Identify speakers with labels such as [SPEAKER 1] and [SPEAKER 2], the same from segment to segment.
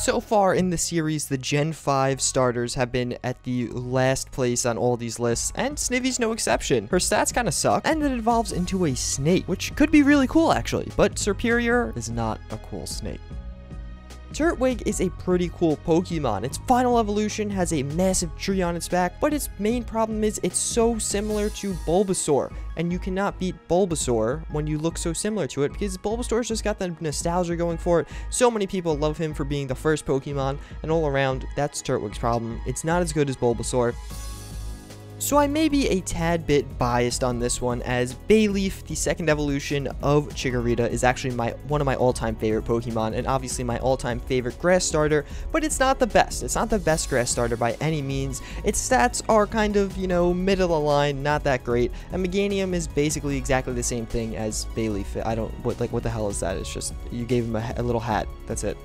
[SPEAKER 1] So far in the series, the Gen 5 starters have been at the last place on all these lists, and Snivy's no exception. Her stats kind of suck, and it evolves into a snake, which could be really cool actually, but Superior is not a cool snake. Turtwig is a pretty cool Pokemon. Its final evolution has a massive tree on its back, but its main problem is it's so similar to Bulbasaur, and you cannot beat Bulbasaur when you look so similar to it, because Bulbasaur's just got the nostalgia going for it. So many people love him for being the first Pokemon, and all around, that's Turtwig's problem. It's not as good as Bulbasaur. So I may be a tad bit biased on this one, as Bayleaf, the second evolution of Chikorita, is actually one of my all-time favorite Pokemon, and obviously my all-time favorite grass starter, but it's not the best. It's not the best grass starter by any means. Its stats are kind of, you know, middle of the line, not that great, and Meganium is basically exactly the same thing as Bayleaf. What the hell is that? It's just, you gave him a little hat, that's it.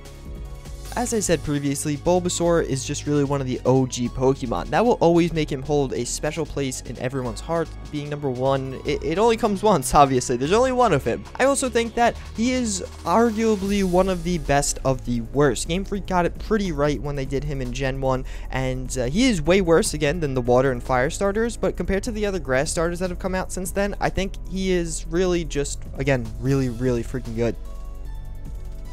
[SPEAKER 1] As I said previously, Bulbasaur is just really one of the OG Pokemon. That will always make him hold a special place in everyone's heart, being number one. It only comes once, obviously. There's only one of him. I also think that he is arguably one of the best of the worst. Game Freak got it pretty right when they did him in Gen 1, and he is way worse, again, than the Water and Fire starters, but compared to the other grass starters that have come out since then, I think he is really just, again, really, really freaking good.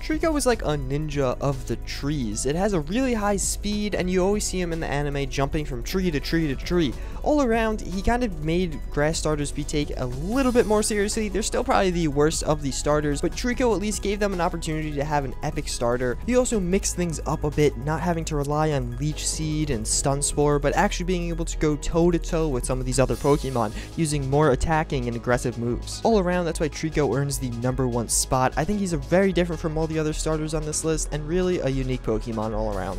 [SPEAKER 1] Treecko is like a ninja of the trees. It has a really high speed, and you always see him in the anime jumping from tree to tree to tree. All around, he kind of made grass starters be taken a little bit more seriously. They're still probably the worst of the starters, but Treecko at least gave them an opportunity to have an epic starter. He also mixed things up a bit, not having to rely on Leech Seed and Stun Spore, but actually being able to go toe-to-toe with some of these other Pokemon, using more attacking and aggressive moves. All around, that's why Treecko earns the #1 spot. I think he's very different from all the other starters on this list, and really a unique Pokemon all around.